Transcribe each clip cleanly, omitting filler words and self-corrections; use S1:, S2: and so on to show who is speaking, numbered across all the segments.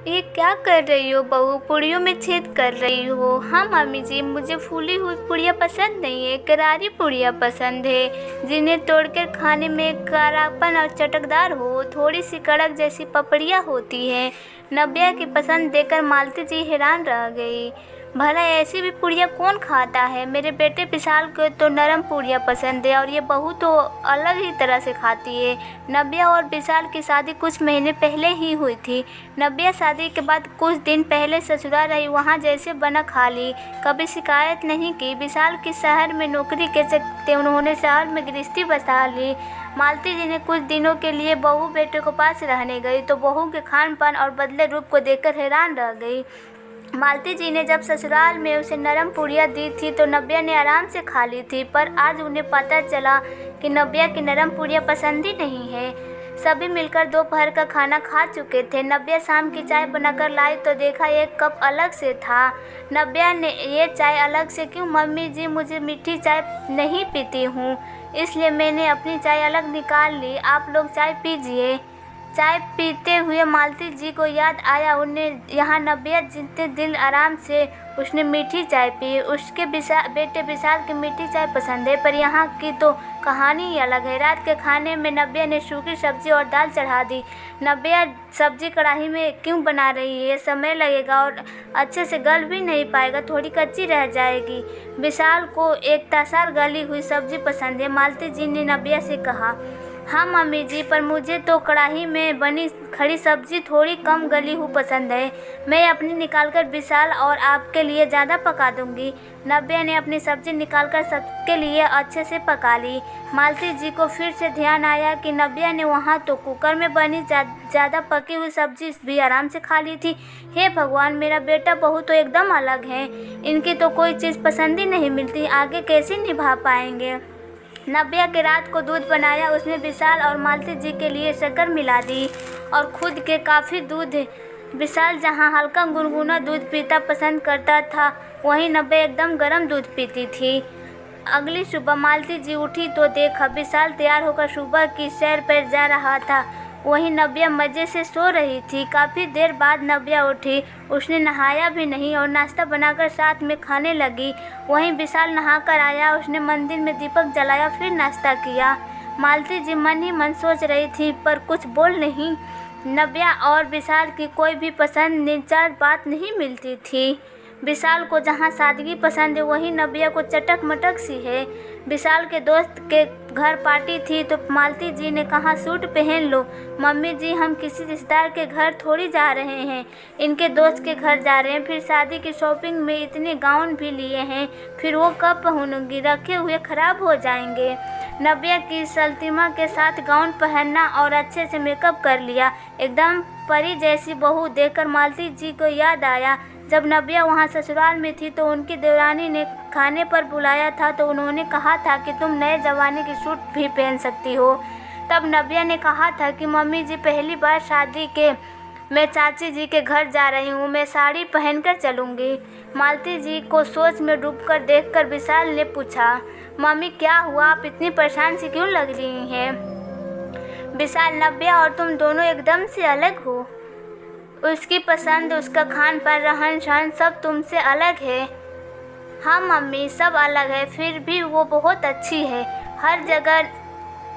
S1: ये क्या कर रही हो बहू? पूड़ियों में छेद कर रही हो। हाँ मम्मी जी, मुझे फूली हुई पूड़ियाँ पसंद नहीं है, करारी पूड़ियाँ पसंद है, जिन्हें तोड़कर खाने में करारापन और चटकदार हो। थोड़ी सी कड़क जैसी पपड़ियाँ होती हैं। नव्या की पसंद देखकर मालती जी हैरान रह गई। भला ऐसी भी पूड़ियाँ कौन खाता है? मेरे बेटे विशाल को तो नरम पूड़ियाँ पसंद है और ये बहू तो अलग ही तरह से खाती है। नव्या और विशाल की शादी कुछ महीने पहले ही हुई थी। नव्या शादी के बाद कुछ दिन पहले ससुराल रही, वहाँ जैसे बना खा ली, कभी शिकायत नहीं की। विशाल की शहर में नौकरी के चलते उन्होंने शहर में गृहस्थी बसा ली। मालती जी ने कुछ दिनों के लिए बहू बेटे को पास रहने गई तो बहू के खान पान और बदले रूप को देखकर हैरान रह गई। मालती जी ने जब ससुराल में उसे नरम पूड़ियाँ दी थी तो नव्या ने आराम से खा ली थी, पर आज उन्हें पता चला कि नव्या की नरम पूड़ियाँ पसंद ही नहीं है। सभी मिलकर दोपहर का खाना खा चुके थे। नव्या शाम की चाय बनाकर लाई तो देखा एक कप अलग से था। नव्या ने ये चाय अलग से क्यों? मम्मी जी, मुझे मीठी चाय नहीं पीती हूँ, इसलिए मैंने अपनी चाय अलग निकाल ली, आप लोग चाय पीजिए। चाय पीते हुए मालती जी को याद आया उन्हें यहाँ नव्या जितने दिल आराम से उसने मीठी चाय पी। उसके बेटे विशाल की मीठी चाय पसंद है, पर यहाँ की तो कहानी ही अलग है। रात के खाने में नव्या ने सूखी सब्जी और दाल चढ़ा दी। नव्या सब्जी कढ़ाई में क्यों बना रही है? समय लगेगा और अच्छे से गल भी नहीं पाएगा, थोड़ी कच्ची रह जाएगी। विशाल को एक तासार गली हुई सब्जी पसंद है। मालती जी ने नव्या से कहा, हाँ मम्मी जी, पर मुझे तो कढ़ाई में बनी खड़ी सब्जी थोड़ी कम गली हुई पसंद है। मैं अपनी निकालकर विशाल और आपके लिए ज़्यादा पका दूंगी। नव्या ने अपनी सब्जी निकालकर सबके लिए अच्छे से पका ली। मालती जी को फिर से ध्यान आया कि नव्या ने वहाँ तो कुकर में बनी ज़्यादा पकी हुई सब्जी भी आराम से खा ली थी। हे भगवान, मेरा बेटा बहू तो एकदम अलग है, इनकी तो कोई चीज़ पसंद ही नहीं मिलती, आगे कैसे निभा पाएंगे। नव्या के रात को दूध बनाया, उसमें विशाल और मालती जी के लिए शक्कर मिला दी और खुद के काफ़ी दूध। विशाल जहाँ हल्का गुनगुना दूध पीता पसंद करता था, वहीं नव्या एकदम गर्म दूध पीती थी। अगली सुबह मालती जी उठी तो देखा विशाल तैयार होकर सुबह की सैर पर जा रहा था, वहीं नव्या मज़े से सो रही थी। काफ़ी देर बाद नव्या उठी, उसने नहाया भी नहीं और नाश्ता बनाकर साथ में खाने लगी। वहीं विशाल नहाकर आया, उसने मंदिर में दीपक जलाया, फिर नाश्ता किया। मालती जी मन ही मन सोच रही थी पर कुछ बोल नहीं। नव्या और विशाल की कोई भी पसंद निचार बात नहीं मिलती थी। विशाल को जहाँ सादगी पसंद है, वहीं नव्या को चटक मटक सी है। विशाल के दोस्त के घर पार्टी थी तो मालती जी ने कहा, सूट पहन लो। मम्मी जी, हम किसी रिश्तेदार के घर थोड़ी जा रहे हैं, इनके दोस्त के घर जा रहे हैं। फिर शादी की शॉपिंग में इतने गाउन भी लिए हैं, फिर वो कब पहनूंगी, रखे हुए ख़राब हो जाएंगे। नव्या की सल्तिमा के साथ गाउन पहनना और अच्छे से मेकअप कर लिया, एकदम परी जैसी बहू देखकर मालती जी को याद आया जब नव्या वहाँ ससुराल में थी तो उनकी देवरानी ने खाने पर बुलाया था तो उन्होंने कहा था कि तुम नए ज़माने की सूट भी पहन सकती हो। तब नव्या ने कहा था कि मम्मी जी, पहली बार शादी के मैं चाची जी के घर जा रही हूँ, मैं साड़ी पहनकर चलूँगी। मालती जी को सोच में डूबकर देखकर विशाल ने पूछा, मम्मी क्या हुआ, आप इतनी परेशान सी क्यों लग रही हैं? विशाल, नव्या और तुम दोनों एकदम से अलग हो। उसकी पसंद, उसका खान पान, रहन सहन सब तुमसे अलग है। हाँ मम्मी, सब अलग है, फिर भी वो बहुत अच्छी है, हर जगह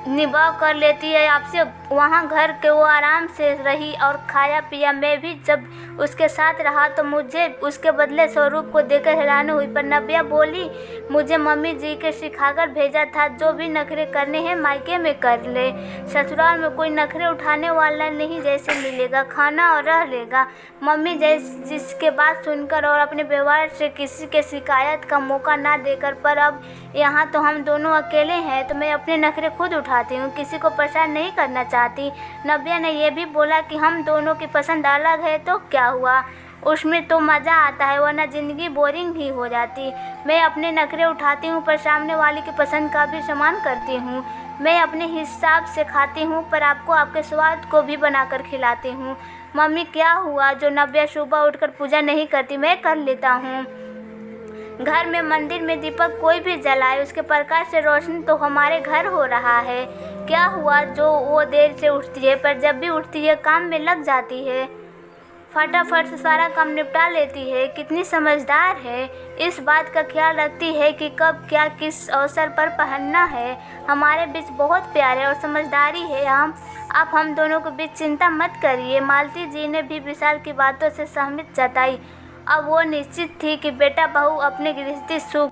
S1: निभाव कर लेती है आपसे। वहाँ घर के वो आराम से रही और खाया पिया। मैं भी जब उसके साथ रहा तो मुझे उसके बदले स्वरूप को देखकर हैरान हुई। पर नव्या बोली, मुझे मम्मी जी के सिखाकर भेजा था, जो भी नखरे करने हैं मायके में कर ले, ससुराल में कोई नखरे उठाने वाला नहीं, जैसे मिलेगा खाना और रह लेगा। मम्मी जिसके बात सुनकर और अपने व्यवहार से किसी के शिकायत का मौका ना देकर, पर अब यहाँ तो हम दोनों अकेले हैं तो मैं अपने नखरे खुद उठाती हूँ, किसी को परेशान नहीं करना चाहती। नव्या ने यह भी बोला कि हम दोनों की पसंद अलग है तो क्या हुआ, उसमें तो मज़ा आता है, वरना ज़िंदगी बोरिंग ही हो जाती। मैं अपने नखरे उठाती हूँ पर सामने वाले की पसंद का भी सम्मान करती हूँ। मैं अपने हिसाब से खाती हूँ पर आपको आपके स्वाद को भी बनाकर खिलाती हूँ। मम्मी क्या हुआ जो नव्या सुबह उठकर पूजा नहीं करती? मैं कर लेता हूँ। घर में मंदिर में दीपक कोई भी जलाए, उसके प्रकाश से रोशनी तो हमारे घर हो रहा है। क्या हुआ जो वो देर से उठती है, पर जब भी उठती है काम में लग जाती है। फटाफट से सारा काम निपटा लेती है, कितनी समझदार है। इस बात का ख्याल रखती है कि कब क्या किस अवसर पर पहनना है। हमारे बीच बहुत प्यार है और समझदारी है। आप हम दोनों के बीच चिंता मत करिए। मालती जी ने भी विशाल की बातों से सहमति जताई। अब वो निश्चित थी कि बेटा बहू अपने गृहस्थी सुख